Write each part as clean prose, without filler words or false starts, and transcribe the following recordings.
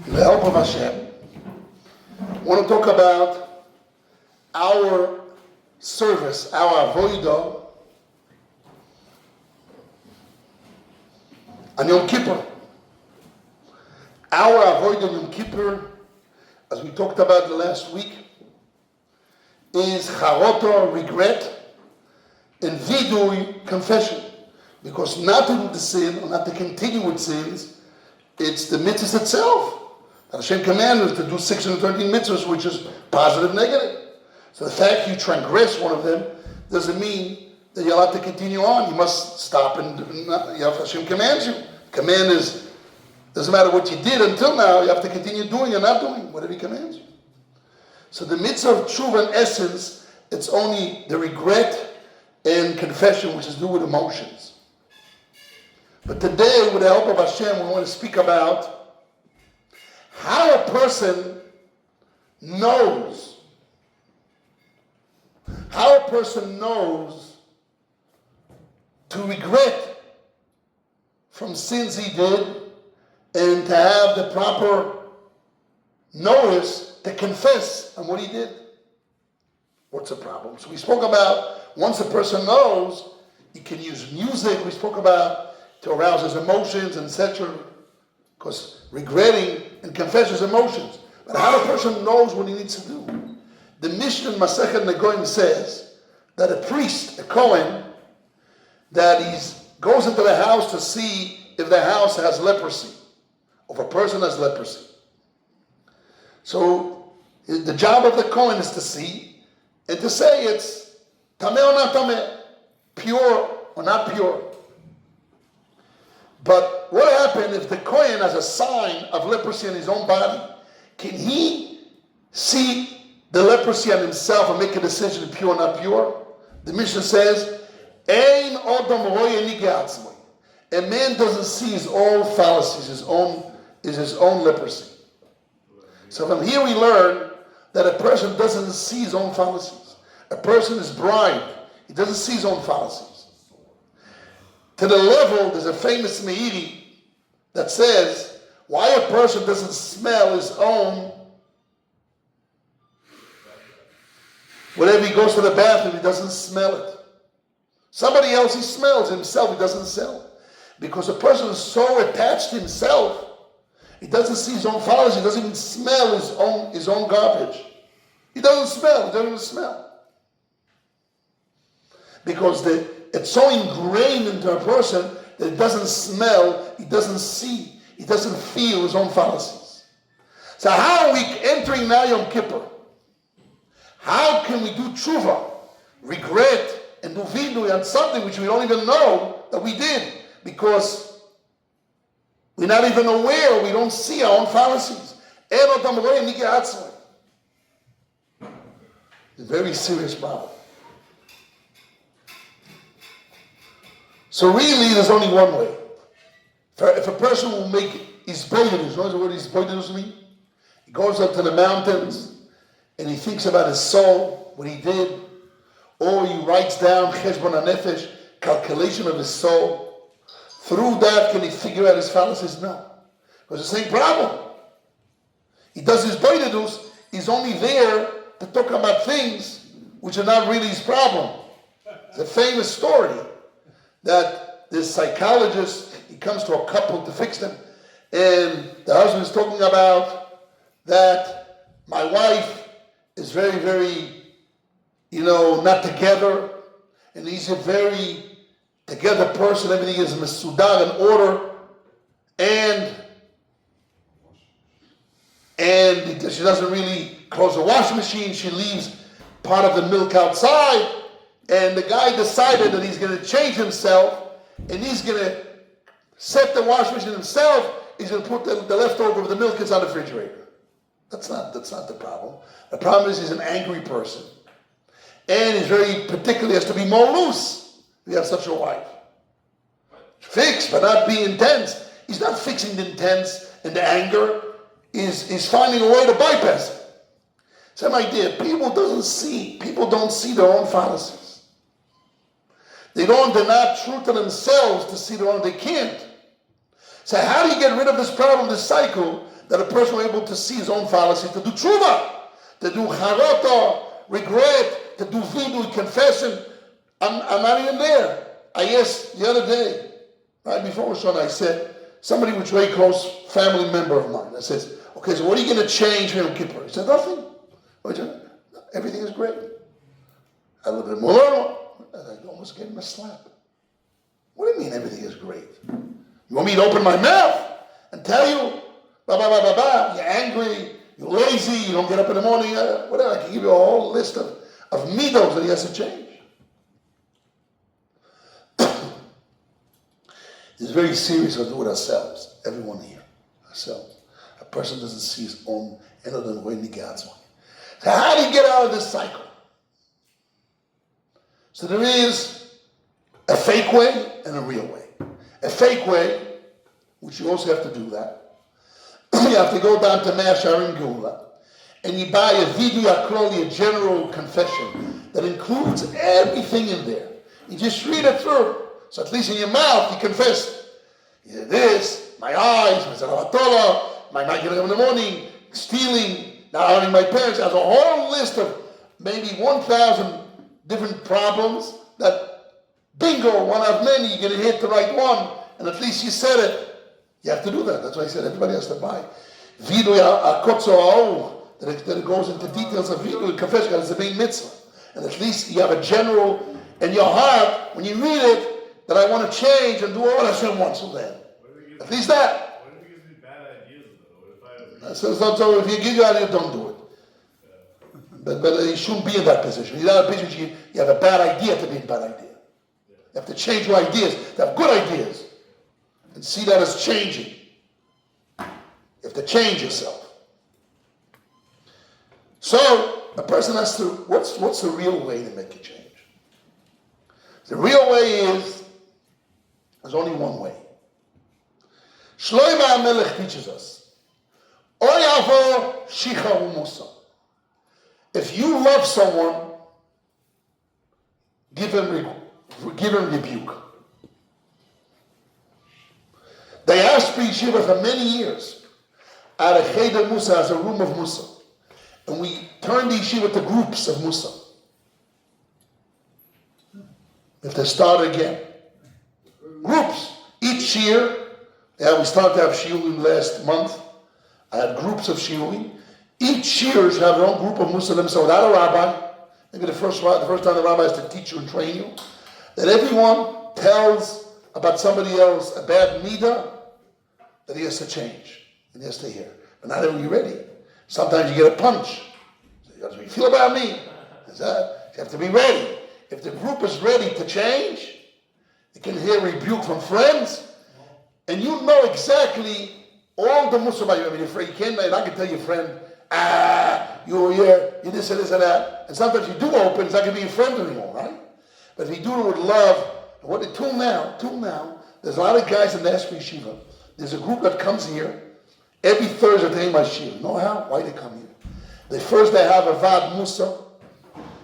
with the help of Hashem, I want to talk about our service, our avodah on Yom Kippur. Our avodah on Yom Kippur, as we talked about the last week, is charoto, regret, and vidui, confession. Because not to do the sin, or not to continue with sins, it's the mitzvah itself. That Hashem commanded us to do 613 mitzvahs, which is positive, negative. So the fact you transgress one of them doesn't mean that you're allowed to continue on. You must stop and Hashem commands you. Command is, doesn't matter what you did until now, you have to continue doing or not doing whatever He commands you. So the mitzvah of teshuvah, in essence, it's only the regret and confession, which is to do with emotions. But today, with the help of Hashem, we want to speak about how a person knows to regret from sins he did and to have the proper notice to confess on what he did. What's the problem? So we spoke about once a person knows, he can use music. We spoke about to arouse his emotions, etc. Because regretting and confess his emotions. But how a person knows what he needs to do. The Mishnah in Masechet Negoim says that a priest, a Kohen, that he goes into the house to see if the house has leprosy, or if a person has leprosy. So the job of the Kohen is to see and to say it's tameh or not tameh, pure or not pure. But what happens if the Kohen has a sign of leprosy on his own body? Can he see the leprosy on himself and make a decision pure or not pure? The Mishnah says, Ein odom roye nige atzmoi. A man doesn't see his own fallacies, his own leprosy. So from here we learn that a person doesn't see his own fallacies. A person is bribed. He doesn't see his own fallacies. To the level, there's a famous Meiri that says why a person doesn't smell his own, whenever he goes to the bathroom, he doesn't smell it. Somebody else, he smells himself, he doesn't smell. Because a person is so attached to himself, he doesn't see his own fallacies, he doesn't even smell his own garbage. He doesn't even smell. Because it's so ingrained into a person that it doesn't smell, he doesn't see, he doesn't feel his own fallacies. So how are we entering now Yom Kippur? How can we do teshuvah, regret, and do vidui on something which we don't even know that we did? Because we're not even aware, we don't see our own fallacies. It's a very serious problem. So really, there's only one way. If a person will make his boidus, what does his boidus mean? He goes up to the mountains and he thinks about his soul, what he did, or he writes down cheshbon hanefesh, calculation of his soul. Through that, can he figure out his fallacies? No. Because the same problem. He does his boidus, he's only there to talk about things which are not really his problem. It's a famous story that this psychologist, he comes to a couple to fix them, and the husband is talking about that my wife is very, very, not together, and he's a very together person, everything is mesudar, in order, and she doesn't really close the washing machine, she leaves part of the milk outside. And the guy decided that he's going to change himself, and he's going to set the washing machine himself. He's going to put the leftover of the milk inside the refrigerator. That's not the problem. The problem is he's an angry person, and he's very particularly has to be more loose. We have such a wife. Fix, but not be intense. He's not fixing the intense and the anger. He's finding a way to bypass it. Same idea. People don't see their own fallacies. They're not true to themselves to see their own. They can't. So how do you get rid of this problem, this cycle, that a person will be able to see his own fallacy, to do teshuvah, to do charata, regret, to do vidui, confession. I'm not even there. I asked the other day, right before Rosh Hashanah, I said, somebody was a very close family member of mine. I said, okay, so what are you going to change here in Kippur? He said, nothing. Everything is great. I looked at him, I almost gave him a slap. What do you mean everything is great? You want me to open my mouth and tell you, you're angry, you're lazy, you don't get up in the morning, whatever. I can give you a whole list of midos that he has to change. It's very serious to do with ourselves, everyone here, ourselves. A person doesn't see his own other than way in God's way. So how do you get out of this cycle? So there is a fake way and a real way. A fake way, which you also have to do that. You have to go down to Mashar and Gula, and you buy a vidu akroli, a general confession that includes everything in there. You just read it through. So at least in your mouth, you confess this, my eyes, my not getting up in the morning, stealing, not honoring my parents. There's a whole list of maybe 1,000 different problems that, bingo, one out of many, you're going to hit the right one, and at least you said it. You have to do that. That's why I said everybody has to buy. Vidu akotzo that it goes into details of vidu, confession, it's a big mitzvah. And at least you have a general in your heart, when you read it, that I want to change and do all Hashem wants from then. At least that. What if it gives me bad ideas, So though? if you give you an idea, don't do it. But you shouldn't be in that position. You're not in a position you have a bad idea to be a bad idea. You have to change your ideas, to have good ideas. And see that as changing. You have to change yourself. So, a person has to, what's the real way to make a change? The real way is, there's only one way. Shlomo HaMelech teaches us, Oyavo shicha umusa. If you love someone, give him rebuke. They asked for Yeshiva for many years out of Cheder Musa as a room of Musa. And we turned the Yeshiva to groups of Musa. If they start again. Groups. Each year, we started to have shiurim last month. I had groups of shiurim. Each year should have their own group of Muslims, so without a rabbi. Maybe the first time the rabbi has to teach you and train you. That everyone tells about somebody else a bad midah that he has to change and he has to hear. But not everybody ready. Sometimes you get a punch. So how do you feel about me? You have to be ready. If the group is ready to change, you can hear rebuke from friends, and you know exactly all the Muslim. I mean, you can't. I can tell your friend, you're here, you this and this and that. And sometimes you do open, it's not going to be your friend anymore, right? But if you do it with love, till now, there's a lot of guys in the Rosh Yeshiva. There's a group that comes here every Thursday to my shiur. You know how? Why they come here? First they have a Vad Musa.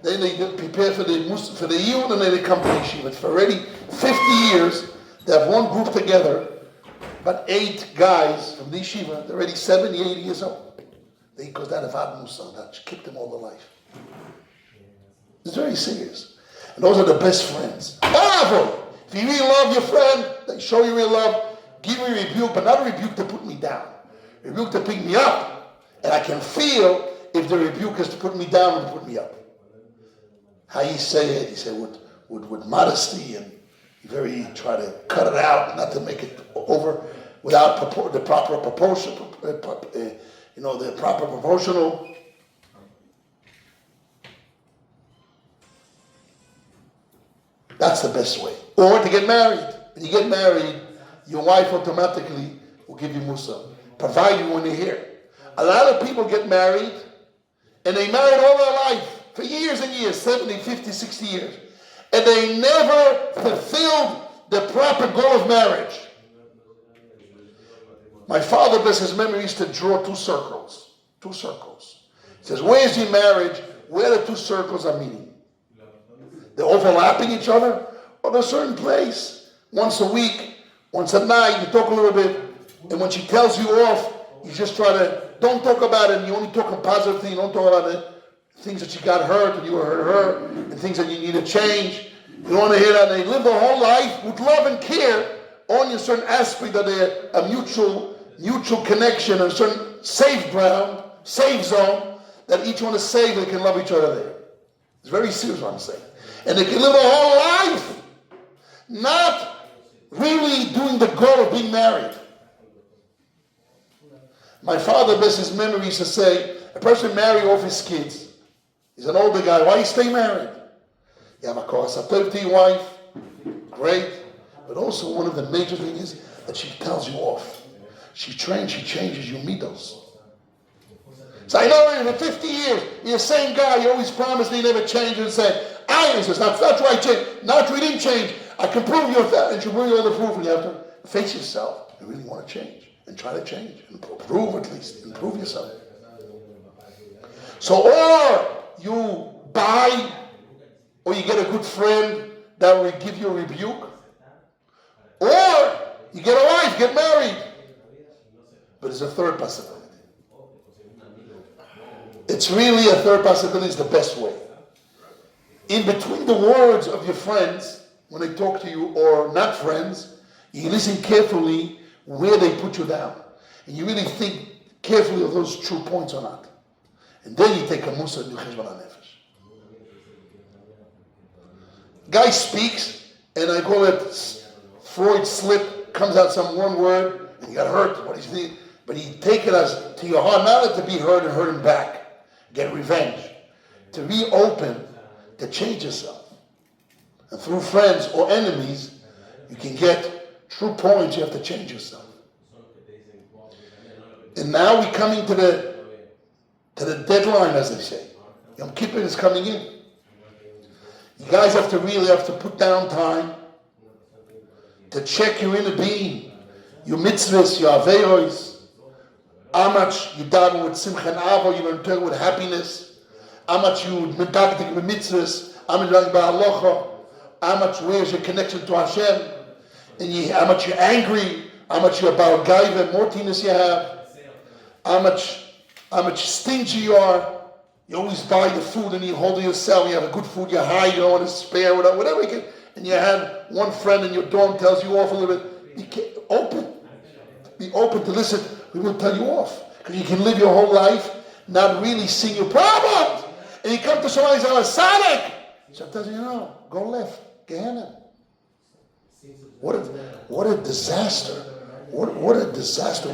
Then they prepare for the Yiyun, and then they come to the yeshiva. For already 50 years, they have one group together, about 8 guys from the yeshiva. They're already 70, 80 years old. They goes down to Vad Musa. That kept them all their life. It's very serious. And those are the best friends. However, if you really love your friend, they show you real love, give me a rebuke, but not a rebuke to put me down. A rebuke to pick me up. And I can feel if the rebuke is to put me down or to put me up. How you say it, he said with modesty, and you try to cut it out, not to make it over without the proper proportion, the proper proportional. That's the best way. Or to get married. When you get married, your wife automatically will give you musa, provide you when you're here. A lot of people get married, and they married all their life. For years and years, 70, 50, 60 years. And they never fulfilled the proper goal of marriage. My father, bless his memory, used to draw 2 circles. 2 circles. He says, where is your marriage? Where the 2 circles are meeting? They're overlapping each other? Or there's a certain place. Once a week, once a night, you talk a little bit. And when she tells you off, You just try to, don't talk about it, and you only talk about positive things, you don't talk about the things that you got hurt, and you hurt her, and things that you need to change. You don't want to hear that. They live their whole life with love and care on a certain aspect of a mutual connection, a certain safe ground, safe zone, that each one is safe and they can love each other there. It's very serious what I'm saying. And they can live their whole life not really doing the goal of being married. My father, bless his memory, used to say, a person marry off his kids. He's an older guy. Why you stay married? You have a course, a to your wife, great. But also one of the major things is that she tells you off. She trains, she changes your midos. So I know in 50 years, you're the same guy, you always promised me, never change, and say, that's why I changed. Not we didn't change. I can prove you that, and you bring all the proof, and you have to face yourself. You really want to change, and try to change, and prove at least, improve yourself. So, or you buy, or you get a good friend that will give you a rebuke, or you get a wife, get married. But there's a third possibility. It's really a third possibility, is the best way. In between the words of your friends, when they talk to you, or not friends, you listen carefully where they put you down. And you really think carefully of those true points or not. And then you take a musa and you cheshbon hanefesh. Guy speaks, and I call it Freud slip, comes out some one word, and you got hurt, what he's thinking. But you take it as to your heart, not to be hurt and hurt him back. Get revenge. To be open, to change yourself. And through friends or enemies, you can get true points, you have to change yourself. And now we're coming to the deadline, as they say. Yom Kippur is coming in. You guys really have to put down time to check your inner being, your mitzvahs, your aveiros, how much you daven with simcha and avo, you return with happiness, how much you medaktik with mitzvahs, how much you like ba'alocha, how much where's your connection to Hashem, and how much you're angry, how much you're about gaiva, mortiness you have, how much stingy you are. You always buy the food and you hold it yourself. You have a good food, you hide, you don't want to spare, whatever you can. And you have one friend in your dorm tells you off a little bit. Be open to listen. We will tell you off. Because you can live your whole life not really seeing your problems. And you come to somebody and say, oh, Sadek. Sometimes go left. Gehenna. What a disaster. What a disaster.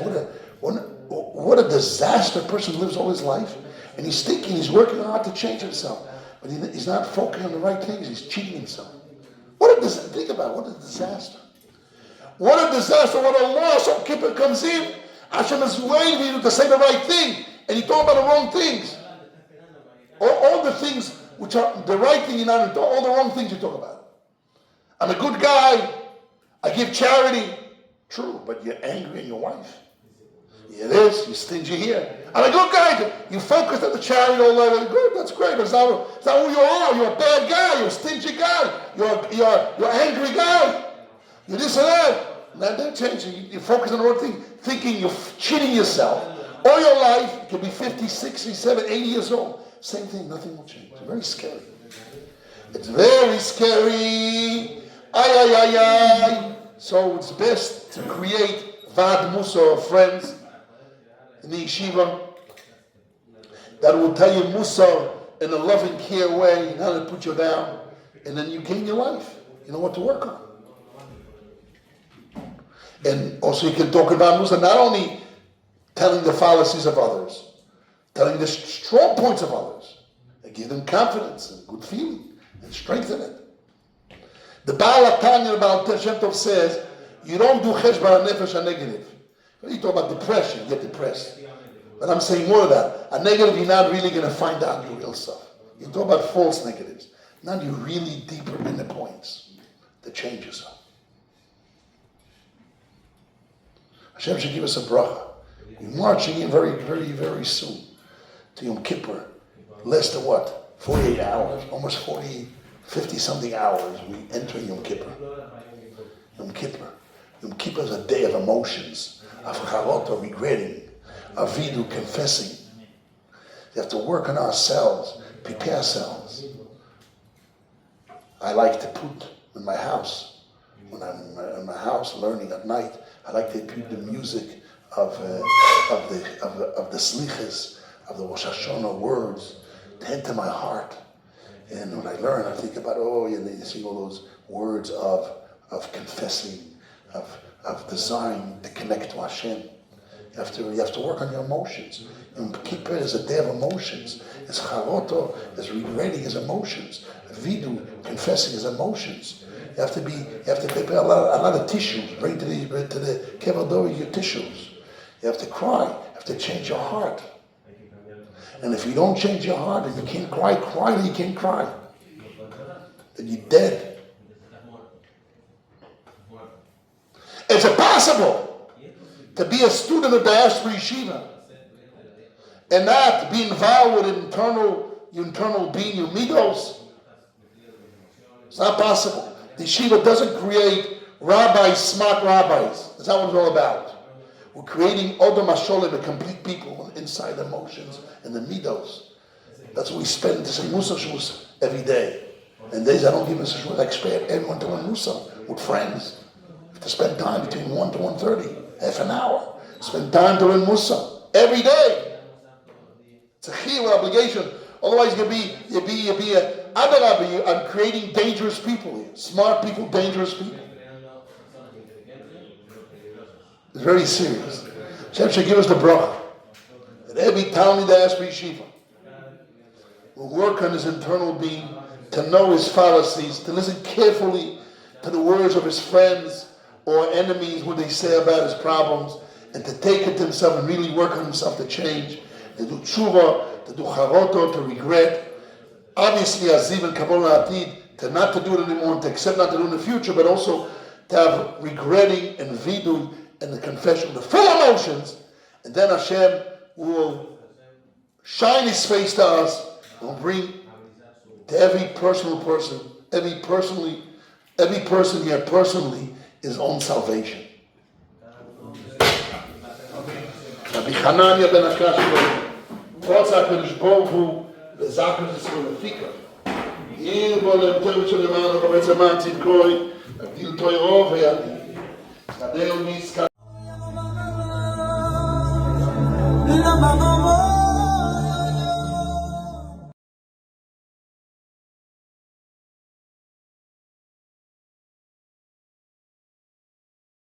What a disaster. A person lives all his life. And he's thinking, he's working hard to change himself. But he's not focusing on the right things. He's cheating himself. Think about it. What a disaster. What a disaster. What a loss. So Kippur comes in. Hashem is waiting for you to say the right thing. And you talk about the wrong things. All the things which are the right thing, you're not all the wrong things you talk about. I'm a good guy. I give charity. True, but you're angry at your wife. You're this, you're stingy here. I'm a good guy. You focus on the charity all over. Good, that's great. But it's not who you are. You're a bad guy. You're a stingy guy. You're an angry guy. You're this and that. Now they're changing. You focus on the wrong thing, thinking you're cheating yourself. All your life, you can be 50, 60, 70, 80 years old. Same thing, nothing will change. It's very scary. It's very scary. Ay. So it's best to create Vad Musa or friends in the yeshiva that will tell you Musa in a loving, care way, how to put you down, and then you gain your life. You know what to work on. And also you can talk about Musa, not only telling the fallacies of others, telling the strong points of others, and give them confidence and good feeling, and strengthen it. The Baal HaTanya about Shem Tov says, you don't do cheshbon hanefesh a negative. When you talk about depression, you get depressed. But I'm saying more of that. A negative, you're not really going to find out your real stuff. You talk about false negatives. Now you're really deeper in the points to change yourself. Hashem should give us a bracha. We're marching in very, very, very soon to Yom Kippur. Less than 48 hours, almost 50 something hours, we enter Yom Kippur. Yom Kippur. Yom Kippur is a day of emotions, of charot, of regretting, Avidu, confessing. You have to work on ourselves, prepare ourselves. I like to put in my house, when I'm in my house learning at night, I like to put the music of the slichas, of the Rosh Hashanah words to enter my heart. And when I learn, I think about, you sing all those words of confessing, of desire to connect to Hashem. You have to work on your emotions. And Kippur is a day of emotions. It's charoto, it's regretting his emotions. Vidu, confessing his emotions. You have to prepare a lot of tissues. Bring to the kevador your tissues. You have to cry. You have to change your heart. And if you don't change your heart and you can't cry then you can't cry. Then you're dead. It's impossible to be a student of the Rosh Yeshiva and not be involved with your internal being, your midos. It's not possible. The yeshiva doesn't create rabbis, smart rabbis. That's not what it's all about. We're creating Odom HaSholem, the complete people inside the emotions and the midos. That's what we spend to say Musa Shus every day. And days I don't give us a shul, I expect everyone to learn Musa with friends. To spend time between 1 to 1:30, half an hour. Spend time to learn Musa every day. It's a chiyuv obligation. Otherwise, you'll be I'm creating dangerous people here. Smart people, dangerous people. It's very serious. Hashem should give us the bracha that every Talmid Rosh Yeshiva will work on his internal being, to know his fallacies, to listen carefully to the words of his friends or enemies, what they say about his problems, and to take it to himself and really work on himself to change, to do teshuvah, to do charoto, to regret. Obviously, aziv and kabbalah atid, to not to do it anymore, and to accept not to do it in the future, but also to have regretting and vidu and the confession, the full emotions, and then Hashem will shine His face to us and will bring to every person here personally his own salvation. Rabbi Hanania ben Akash, Kol HaKadosh Baruch Hu, V'Zakar Zisro Lefika. Yir bo le'emtem shel Yemanu Chavetz Aman Tzidkoi, Avdil Toiro V'Yadi. Sadeu Miska.